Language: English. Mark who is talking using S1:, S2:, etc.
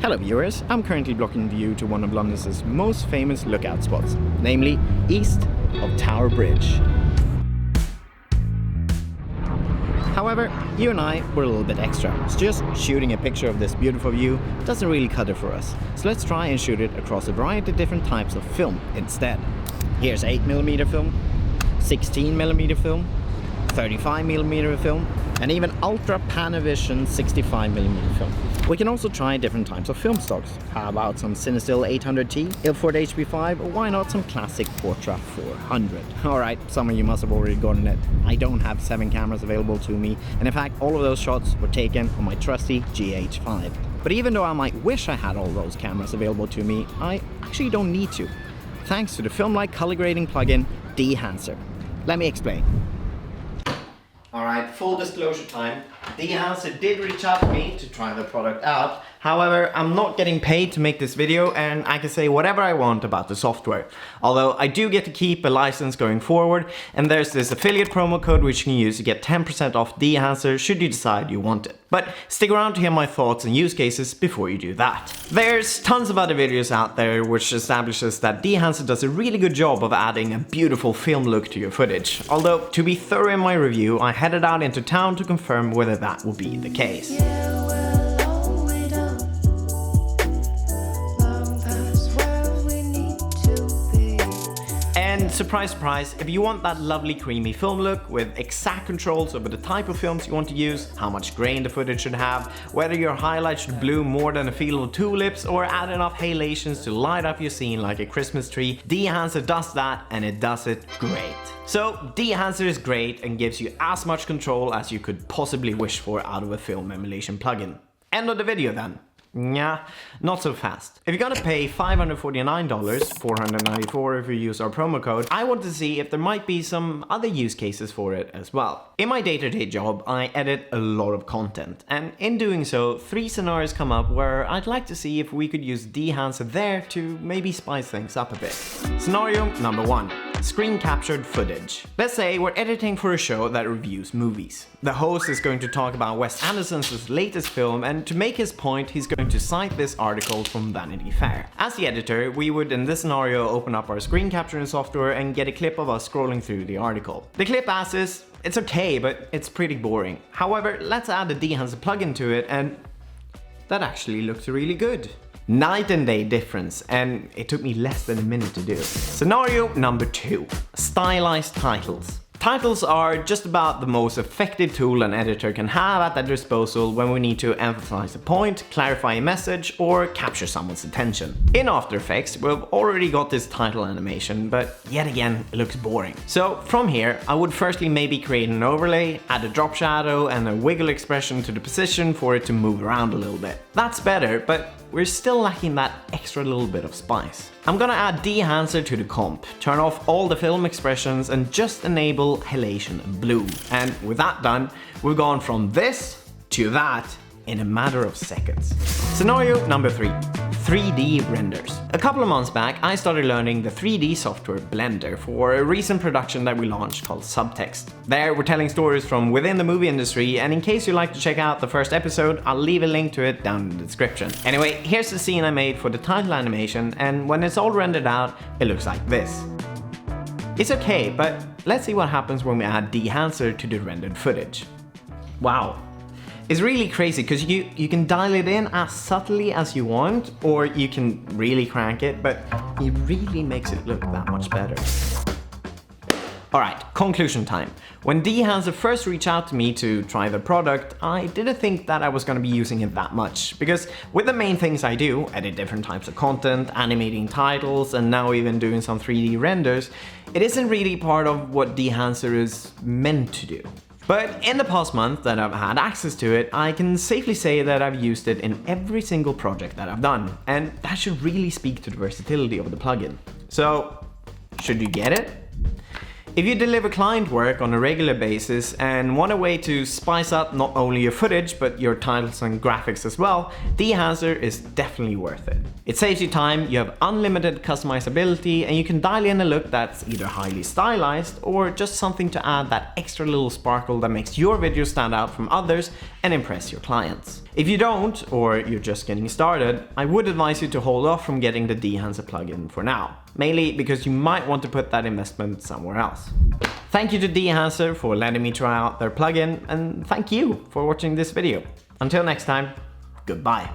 S1: Hello viewers, I'm currently blocking the view to one of London's most famous lookout spots, namely east of Tower Bridge. However, you and I were a little bit extra, so just shooting a picture of this beautiful view doesn't really cut it for us. So let's try and shoot it across a variety of different types of film instead. Here's 8mm film, 16mm film, 35mm film, and even Ultra Panavision 65mm film. We can also try different types of film stocks. How about some Cinestill 800T, Ilford HP5, or why not some classic Portra 400? Alright, some of you must have already gotten it. I don't have 7 cameras available to me, and in fact all of those shots were taken on my trusty GH5. But even though I might wish I had all those cameras available to me, I actually don't need to, thanks to the film-like color grading plugin Dehancer. Let me explain. Alright, full disclosure time. Dehancer did reach out to me to try the product out. However, I'm not getting paid to make this video and I can say whatever I want about the software. Although I do get to keep a license going forward, and there's this affiliate promo code which you can use to get 10% off Dehancer should you decide you want it. But stick around to hear my thoughts and use cases before you do that. There's tons of other videos out there which establishes that Dehancer does a really good job of adding a beautiful film look to your footage. Although, to be thorough in my review, I headed out into town to confirm whether that will be the case. And surprise, surprise, if you want that lovely creamy film look with exact controls over the type of films you want to use, how much grain the footage should have, whether your highlights should bloom more than a field of tulips, or add enough halations to light up your scene like a Christmas tree, Dehancer does that, and it does it great. So Dehancer is great and gives you as much control as you could possibly wish for out of a film emulation plugin. End of the video then. Nah, not so fast. If you're gonna pay $549, $494 if you use our promo code, I want to see if there might be some other use cases for it as well. In my day-to-day job, I edit a lot of content, and in doing so, 3 scenarios come up where I'd like to see if we could use Dehancer there to maybe spice things up a bit. Scenario number 1. Screen captured footage. Let's say we're editing for a show that reviews movies. The host is going to talk about Wes Anderson's latest film, and to make his point, he's going to cite this article from Vanity Fair. As the editor, we would in this scenario open up our screen capturing software and get a clip of us scrolling through the article. The clip as is, it's okay, but it's pretty boring. However, let's add a Dehancer plugin to it, and that actually looks really good. Night and day difference, and it took me less than a minute to do. Scenario number 2. Stylized titles. Titles are just about the most effective tool an editor can have at their disposal when we need to emphasize a point, clarify a message, or capture someone's attention. In After Effects, we've already got this title animation, but yet again, it looks boring. So from here, I would firstly maybe create an overlay, add a drop shadow and a wiggle expression to the position for it to move around a little bit. That's better, but we're still lacking that extra little bit of spice. I'm gonna add Dehancer to the comp, turn off all the film expressions and just enable halation and bloom. And with that done, we've gone from this to that in a matter of seconds. Scenario number 3. 3D renders. A couple of months back, I started learning the 3D software Blender for a recent production that we launched called Subtext. There, we're telling stories from within the movie industry, and in case you'd like to check out the first episode, I'll leave a link to it down in the description. Anyway, here's the scene I made for the title animation, and when it's all rendered out, it looks like this. It's okay, but let's see what happens when we add Dehancer to the rendered footage. Wow. It's really crazy because you can dial it in as subtly as you want, or you can really crank it, but it really makes it look that much better. Alright, conclusion time. When Dehancer first reached out to me to try the product, I didn't think that I was going to be using it that much, because with the main things I do, edit different types of content, animating titles, and now even doing some 3D renders, it isn't really part of what Dehancer is meant to do. But in the past month that I've had access to it, I can safely say that I've used it in every single project that I've done, and that should really speak to the versatility of the plugin. So, should you get it? If you deliver client work on a regular basis and want a way to spice up not only your footage but your titles and graphics as well, Dehancer is definitely worth it. It saves you time, you have unlimited customizability, and you can dial in a look that's either highly stylized or just something to add that extra little sparkle that makes your video stand out from others and impress your clients. If you don't, or you're just getting started, I would advise you to hold off from getting the Dehancer plugin for now, mainly because you might want to put that investment somewhere else. Thank you to Dehancer for letting me try out their plugin, and thank you for watching this video. Until next time, goodbye.